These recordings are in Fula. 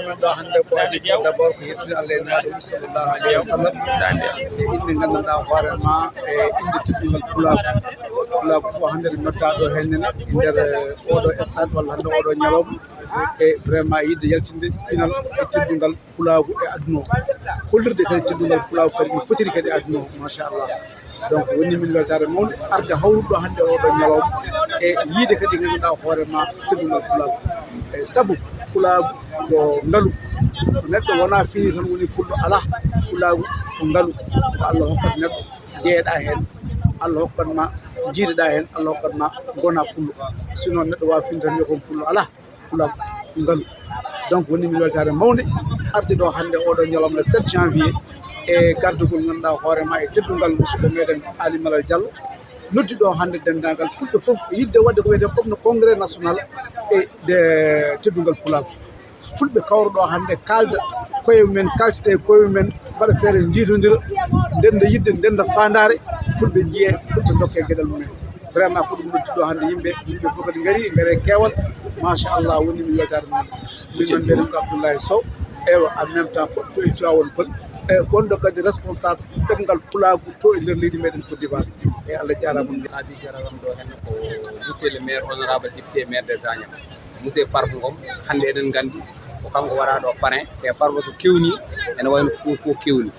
men ɗo hannde ko adi fof d' abord ko yettude Allah e naaɗum sallllahu alayhi wa sallam e inde nganndanɗaa hoorema e inde teddungal pulaagu fof hannde ɗe noddaa ɗo hennene e ndeer oɗo stade walla hannde oɗo ñalawma e vraiment yidde yaltinde pinal e teddungal pulaagu e aduna o hollirde kadi teddungal pulaagu kadi no fotiri kadi e aduna o machallah donc woni min weltare mawde arde hawruɗo hannde oɗo ñalawma e yiide kadi ngannduɗaa hoorema teddungal pulaagu e sabu pulaagu ko ngalu neɗɗo wona fini tan woni pulɗo ala pulaagu ko ngalu ko Allah hokkat neɗɗo jeeyaɗa heen Allah hokkatma jiideɗa heen Allah hokkatma gona pullo sinon neɗɗo wawa fini tan wiya kon pullo ala pulaagu ko ngalu donc woni min weltare mawde arde ɗo hannde oɗo ñalawma le 7 janvier e gardugol ngannduɗaa hoorema e teddungal musidɗo meɗen Ali Malal Diallo noddi ɗo hannde denndaangal fulɓe fof yidde waɗde ko wiyete comme no congrès national e de teddungal pulaagu fulɓe kawruɗo hannde kalda koye men kaltete koye men mbaɗa feere jiitodira ndenda yidde ndenda fandare fulɓe jiye fulɓe dokke gueɗal mumen vraiment ko ɗum noddi ɗo hannde yimɓe fof kadi ngari ngare keewal machallah woni min weltare men min mbiyeɗen ko Abdoulaye Sow ewa en même temps to e Tivaouane Peulh e gonɗo kadi responsable ɗemgal pulaagu to e nder leydi meɗen Côte d'Ivoire e Allah jarama adi jararam ɗo henne ko monsieur le maire honorable député maire des Agnam monsieur Farba Ngom hannde eɗen nganndi ko kanko waɗa ɗo parrain e Farba so kewni ene wayno fof kewni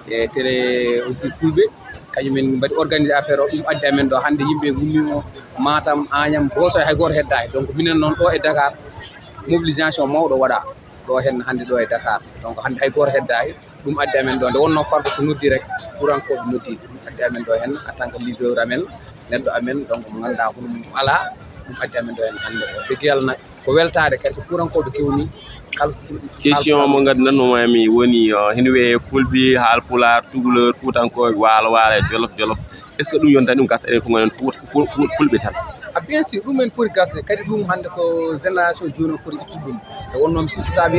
e télé aussi fulɓe kañumen mbaɗi organisé affaire o ɗum addi amen ɗo hannde yimɓe gummimo Matam Agnam Bosoy hay goto heddaki donc minen noon ɗo e Dakar mobilisation mawɗo waɗa ɗo hen hannde ɗo e Dakar donc hannde hay goto heddaki ɗum addi amen ɗo nde wonno Farba so noddi rek ɓurankoɓe noddi ɗum addi amen ɗo hen en tant que leader amen neɗɗo amen donc mo ganduɗa ko ɗum ala ɗum addi amen ɗo hen hannde o degui yalna ko weltade kadi so ɓurankoɓe kewni kala question mo gandannomami woni hene wiye fulɓe haalpular tugaleur fuutankoɓe waalo waalo e jolof est ce que ɗum yontani ɗum gasa enen fof gonen fulɓe tan bien sûr ɗum en foti gasde kadi ɗum hannde ko génération joni o foti ittude ɗum e wonnoon si sa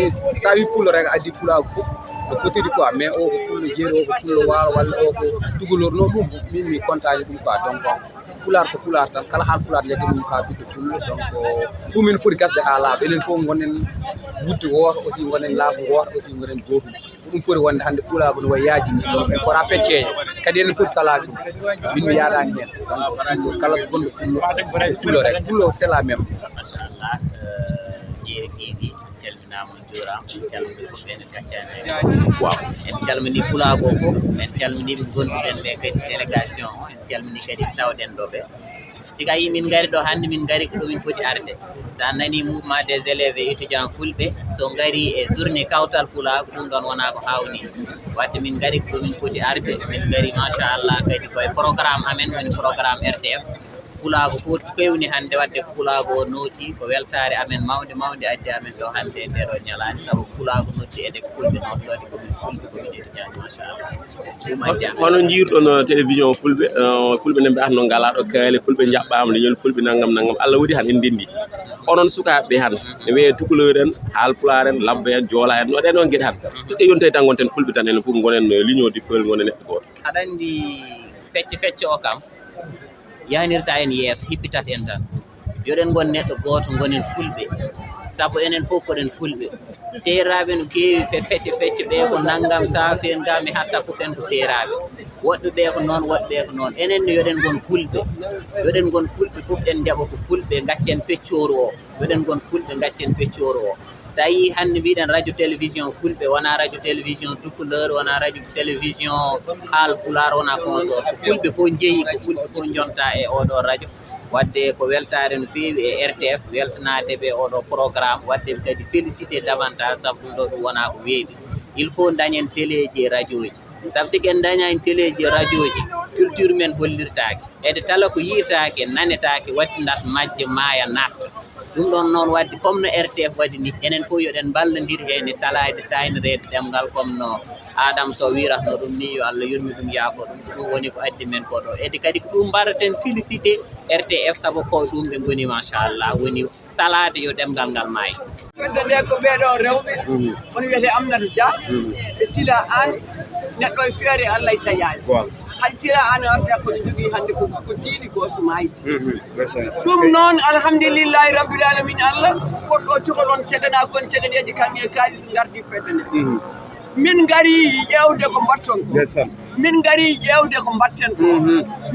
wi pullo rek addi pulaagu fof no fotiri quoi mais o ko pullo jeeri o ko pullo waalo walla o ko tugolor no ɗum min mi comptage ɗum quoi donc pular ko pular tan kala haal pular legge mum ka ɓiɗɗo pullo donc ɗum en foti gasde ha laaɓa enen fof gonen wudde woto aussi gonen laamu woto aussi gonen gotum ɗum foti wonde hannde pulaagu no way yaajini donc en kora fecceje kadi enen poti salade ɗum min mi yaadani hen donc kala gonɗo pullo rek pullo c'est la même machallah jeeri TV calminama juurama calmini fof enen gaccani waaw en calmini pulaago fof en calmini ɓe gonduɗen ɓe kadi délégation en calmini kadi tawɗen ɗo ɓe sika yi min gari ɗo hannde min gari ko ɗumin foti arde sa nani mouvement des élèves et étudiants fulɓe so gari e journée kawtal pulaago ɗum ɗon wona ko hawni wadde min gari ko ɗumin foti arde min gari machallah kadi koye programme amen woni programme RTF pulaago fof kewni hannde wadde ko pulaago o nooti ko weltare amen mawde addi amen ɗo hannde e nder o ñalade saabu pulaago noddi ede ko fulɓe noddode komin fulɓe komin étudiant machallah ɗum addi amen hono jiirɗon télévision fulɓe nde mbiyata no ngala ɗo kaali fulɓe jaɓɓama leñol fulɓe naggam Allah waɗi han en ndendi onon sukaɓe han ne wiye tukuleur en haalpular en labbe en joola en no ɗen ɗon gueɗe han est ce que yontayi tan gonten fulɓe tan enen fof gonen ligne du peul gonen neɗɗo goto aɗa andi fecce o kam yanirta en yeeso hippitata en tan yoɗen gon neɗɗo goto gonen fulɓe saabu enen fof koɗen fulɓe seeraɓe no keewi fecce ɓe ko naggam saafi en ga mi hatta fof en ko seeraɓe woɗɓe ɓe ko noon woɗɓe ɓe ko noon enenne yoɗen gon fulɓe fof en jaɓa ko fulɓe gaccen peccoro o yoɗen gon fulɓe gaccen peccoro o sa yi hannde mbiɗen radio télévision fulɓe wona radio télévision tukuleur wona radio télévision haalpular wona consort ko fulɓe fof jeeyi ko fulɓe fof jonta e oɗo radio wadde ko weltare no feewi e RTF weltanade ɓe oɗo programme wadde kadi félicité davantage saabu ɗum ɗo ɗum wona ko weeɓi il faut dañen téléji e radio ji saabu siki en dañani téléji e radio ji culture men hollirtake ede tala ko yiitake nanetake wattinat majje maaya natta ɗum ɗon noon wadde comme no RTF waɗi ni enen fof yoɗen ballodir hene salade saynirede ɗemgal comme no Adam Sow wiratno ɗum ni yo Allah yurmi ɗum yaafo ɗum woni ko addi men ko ɗo edi kadi ko ɗum mbaɗaten félicité RTF saabu ko ɗum ɓe goni machallah woni salade yo ɗemgal ngal maayi fedde nde ko ɓeɗo rewɓe woni wiyete Aminata Dia e Thila An neɗɗo e feere Allah e taƴani hay tira an arta ko jogi hande ko tiidi ko sumayi ɗum noon alhamdulillahi rabbil alamin Allah goɗɗo cokolon tegana kon tegadeji kamɓe kalis gardi fedde nde min gari ƴewde ko mbatton ko min gari ƴewde ko mbatten ko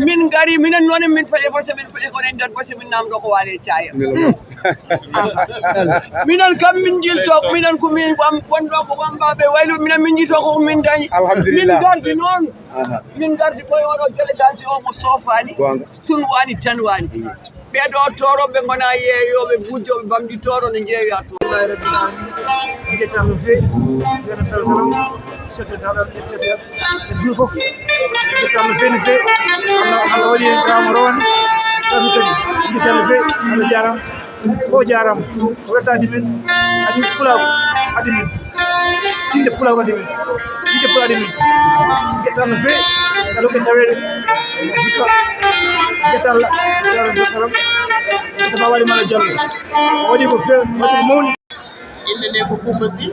min gari minen noon min faye bose min faye kono e nder bose min namdo ko waale caya minen kam min jilto minen ko min wonɗo ko wambaɓe waylo minen min jito ko min dañi min gardi noon min gardi koye oɗo délégation o mo soofani tunwani tanwani ɓeɗo toroɓe gona yeeyoɓe gujjoɓe bamɗi toro no jeeya to guettama feewi joni salsalam sette daɗal ƴettete e juur foof guettama feewi no feewi Allah waɗi hen drama rowane tami kadi guettama feewi Allah jarama fo jarama ko wettade men adi pulaagu adi men tinde pulaagu adi men yide pulaagu adi men guettama feewi aɗo ɓe tawede hikka guettalla jokaram tama waɗi mala jallo waɗi ko feewi waɗi ko mawni inde nde ko Coumba Sy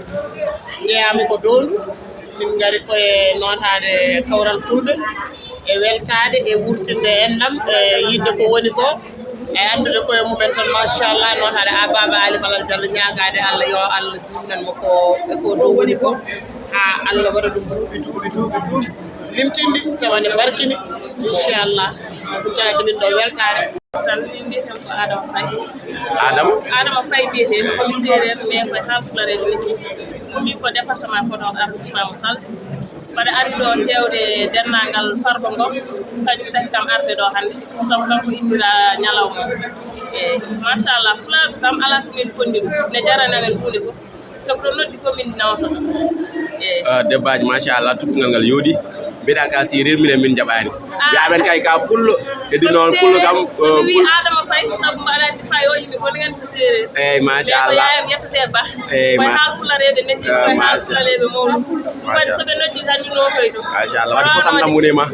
ƴeeyami ko Dondu min ngari koye notade kawral fulɓe e weltade e wurtinde enɗam e yidde ko woni ko e andude koye mumen tan machallah notade a baba Ali Malal Diallo ñagade Allah yo Allah jumnanmo ko e ko ɗo woni ko ha Allah waɗa ɗum duuɓi limtindi tawande barkini inchallah ɗum tawade min ɗo weltare tan min mbiyeten ko Adama Faye mbiyeten komi séréer mais koye haalpulare woni komi ko département Podor arrondissement mo Salde mbaɗa ari ɗo tewde dennagal Farba Ngom kañum taki kam arde ɗo hannde sabu kanko innira ñalawma e machallah pulaaɓe kam ala ko min kondi ɗum ne jaranamen hunde fof toɓɗo noddi fof min nawtoɗo debbaji machallah tuɓɓugal ngal yooɗi mbiɗa ka si rermine min jaɓani wiyaɓen kay ka pullo eddi noon pullo kam wi Adama Faye sabu mbaɗa andi Faye o yimɓe fof ngen ko séréer eyyi machallah yayam yettete ba koye haalpulareɓe neɗɗi koye haalpulareɓe mawɗu kadi soɓe noddi tan min notoy to machallah wadde kosam ɗam wonima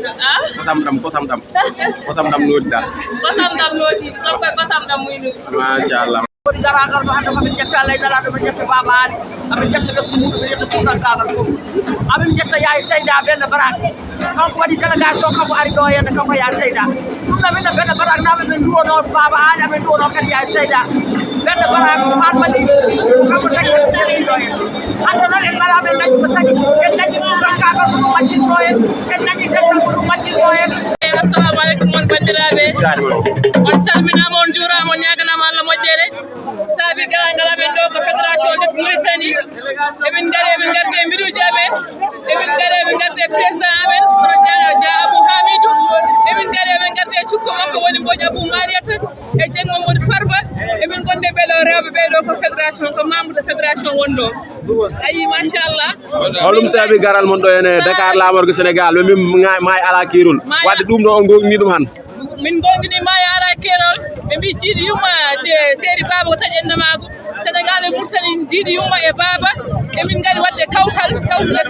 kosam ɗam nodi dal kosam ɗam noti sabu koye kosam ɗam muynu machallah woni garagal ɗo hannde komin jetta ley dalaɗo min jetta baba Ali amin jetta gasku muɗum min jetta fuutankagal fof amin jetta yaye Seyda Bende Barak kanko waɗi délégation kanko ari ɗo henne kanko ya Seyda ɗum no minno Bende Barak naɓe min duwono baba Ali amin duwono kadi yaye Seyda Bende Barak Fatma Ly kanko tagi min jetti ɗo hen hannde noon en mbaɗa men dañi ko saɗi en dañi fuutankagal ko ɗum majjinɗo hen en dañi tettal ko ɗum majjinɗo hen assalamu aleykum mon bandiraɓe on calminama on juurama on ñaganama Allah moƴƴere saabi garagal amen ɗo ko fédération de Mauritanie emin garde mbiɗuji amen emin garde président amen hono Dia Abou Hamidou emin garde cukko makko woni Mbodj Abou Mariata e Dieng Mamadou Farba emin gonde ɓeɗo rewɓe ɓeɗo ko fédération ko membre de fédération wonɗo ayi machallah holɗum saabi garal mon ɗo ene Dakar lamorgo Sénégal ɓe min maayi ala kirol wadde ɗum ɗo on gogni ɗum han min gongini maayi ala kerol ɓe mbi jiiɗi yumma séri baba ko taƴi endemago Sénégal e Mauritanie jiiɗi yumma e baba emin gari wadde kawtale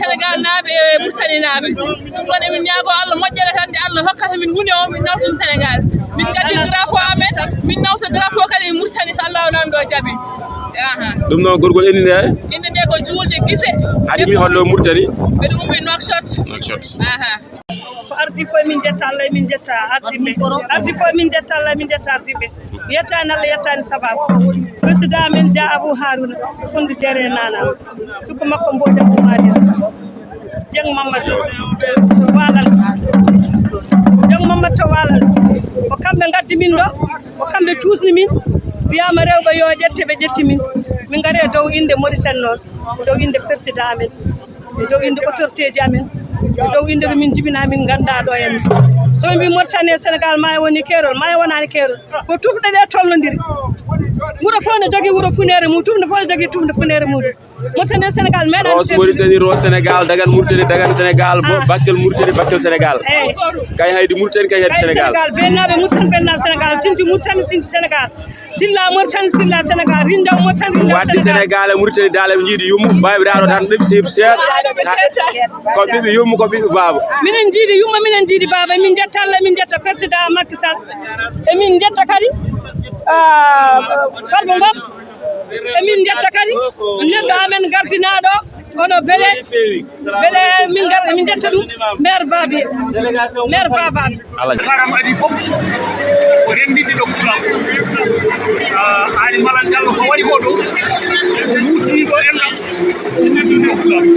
Sénégal naaɓe e Mauritanie naaɓe ɗum ɗon emin ñaago Allah moƴƴere tan nde Allah hokkata min woni o min nawta ɗum Sénégal min gaddi drapeau amen min nawta drapeau kadi e Mauritanie so Allah nan ɗo jaaɓi ɗum noon gorgol inde nde ko juulde guise haɗimi hollo Mauritanie mbeɗa ummi Nouakchott ko ardi fof min jetta Allah min jetta ardiɓe ardi fof min jetta Allah min jetta ardiɓe yettani Allah yettani sababu président men Dia Abou Harouna fondu jeere nanama cukko makko Mbodj Abou Mariata Dieng Mamadou to Walal Dieng Mamadou to Walal ko kamɓe gaddi min ɗo ko kamɓe cuusni min wiyama rewɓe yo ƴette ɓe ƴetti min gari e dow inde Mauritanie noon dow inde président amen e dow inde autorité ji amen e dow inde min jibina min ganda ɗo henne soɓe mbi Mauritanie e Sénégal ma woni kerol ma wonani kerol ko tufɗe ɗe tollodiri wuuro fof ne jogui wuuro funere mum tufde fof ne jogui tufde funere muɗum Mauritanie Sénégal meɗani Ros Mauritanie Ros Sénégal dagan Mauritanie dagan Sénégal Bakel Mauritanie Bakel Sénégal kay haydi Mauritanie kay haydi Sénégal bennaɓe Mauritanie bennaɓe Sénégal sinti Mauritanie sinti Sénégal silla Mauritanie silla Sénégal rindaw Mauritanie rindaw wadde Sénégal e Mauritanie dal eɓe jiiɗi yummu mbawi raɗo tan ɗeɓi seeɗa seeɗa ko ɓiɓe yummu ko ɓiɓe baba minen jiiɗi yumma minen jiiɗi baba min jetta Allah min jetta président Macky Sall emin jetta kadi Farba Ngom emin jetta kadi neɗɗo amen gardinaɗo oɗo beele min gar emin jetta ɗum maire babi maire babaɓe karam adi fof ko rendinde ɗo pulaagu ani malal jallo ko waɗi ko ɗo o wurtini ɗo enɗam o wurtini ɗo pulaagu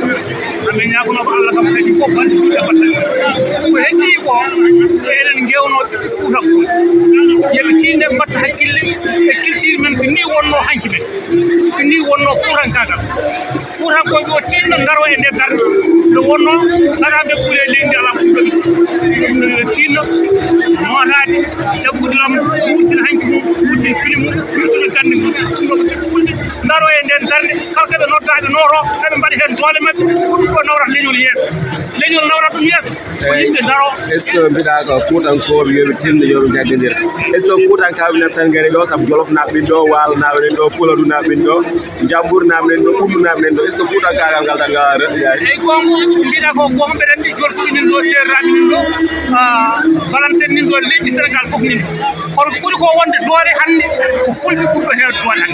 amin ñagonoɓe Allah kam kadi fof balɗe ɗuɗɗe batta ko heddi ko so enen gewno ɓiɓɓe Fuuta ko yeɓe tinde mbatta hakkille e culture men ko ni wonno hanki men ko ni wonno fuutankagal fuutankoɓe o tinno daro e nder darde nde wonno saɗa ɓe ɓuure leydi ala ɓurɗo ɗum yo tinno notade jaggude lam wurtina hanki mum wurtin pili mum wurtina gandi mum ɗum ɗo ko tigi fulɓe daro e nden darde kala koɓe nottaɓe noto eɓe mbaɗa hen doole mabɓe ko ɗum ɗo nawrata leñol yeeso leñol nawrata ɗum yeeso ko yimɓe daro est ce que mbiɗa ko fuutankoɓe yoɓe tinno yoɓe jaggodir est ce que fuutankaɓe nan tan gari ɗo saabu jolof naɓe ɓen ɗo waalo naɓe nen ɗo fuladu naɓe ɓen ɗo jambour naɓe nen ɗo ɓumdu naɓe nen ɗo est ce que fuutankagal ngal tan gawa rewɓeyaji eyyi gonga mbiɗa ko gonga mbeɗa andi jolfuɓe nin ɗo serraɓe nin ɗo balanten nin ɗo leydi Sénégal foof nin ɗo kono ko ɓuuri ko wonde doole hannde ko fulɓe ɓurɗo heewde doole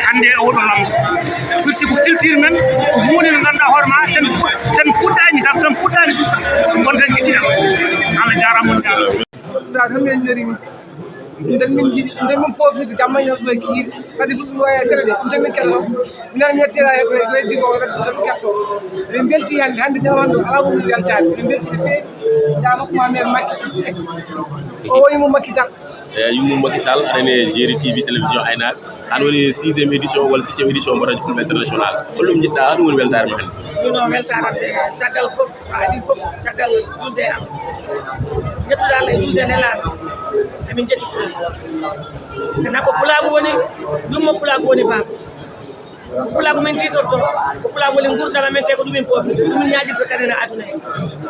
hannde e oɗo lamdo firti ko culture men ko hunde nde ganduɗa hoore ma sen puɗɗani kam tan puɗɗani gonten giɗɗiɗam Allah jarama on jarama tan min ñorimi nden min jiɗi nden min profite jamma ñoo so kiir kadi fulɓe no e télé de nden min ketto minen mi yettira e ko heddi ko kadi nden min ketto min belti hannde ñamanɗo ala ko min weltade min belti no feewi jamakuma men Macky o woyimo Macky Sall yummum Macky Sall aɗane jeeri TV télévision aynaɓe hano woni 6e édition walla 7e édition mbo radio fulɓe international holɗum jiɗɗa ɗum woni weltare ma hannde ɗum noon weltarade caggal fof adi fof caggal julde am jettude Allah e julde nelaɗo emin jetti pulaagu so nako pulaagu woni yummo pulaagu woni baba ko pulaagu min titorto ko pulaagu woni gurdam amen te ko ɗumin profite ɗumin ñaguirta kadi no aduna he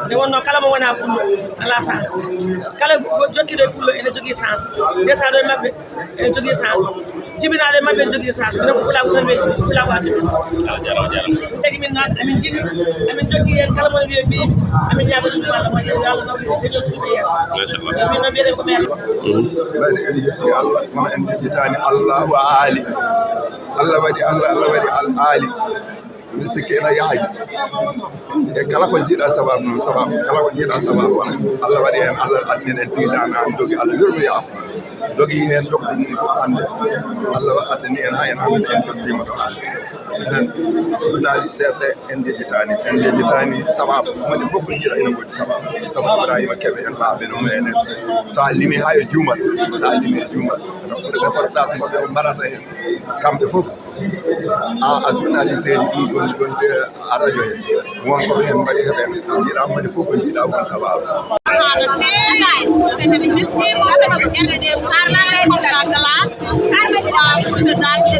nde wonno kala mo wona pullo ala sens kala jokkiɗo e pullo ene jogui sens desaɗo e mabɓe ene jogui sens jibinaɗo e mabɓe ene jogui sens minen ko pulaagu tan weeli pulaagu addumen ɗum tagi min noon emin jiiɗi emin jogui hen kala mone wiye mbimi emin ñaago ɗum ɗum Allah mo yen Allah nawɓe leñol fulɓe yeeso min noon mbiyeten ko maire waɗi en jetti Allah kono en jejjitani Allahu aali Allah waɗi Allah waɗi aali min sikki ena yaaji e kala ko jiiɗa sababu noon sababu kala ko jiiɗa sababu Allah waɗi hen Allah addinen en tisane an dogi Allah yurmi yaafo dogi hen dokɗum ni fof hannde Allah addani en ha en amin cen toddima ɗo hannde enen journaliste ɓe en jejjitani sababu wonde fof ko jiiɗa ene woodi sababu sabu Ibrahima Keɓe en baaɓe no menen sa limi ha e juumal sa limi e juumal ɓe reportage moɓe ɓe mbaɗata hen kamɓe fof a journaliste ji ɗi gonɗe a radio he wonkoɓe hen mbaɗi heɓen jiiɗa wonde fof ko jiiɗa won sababu glace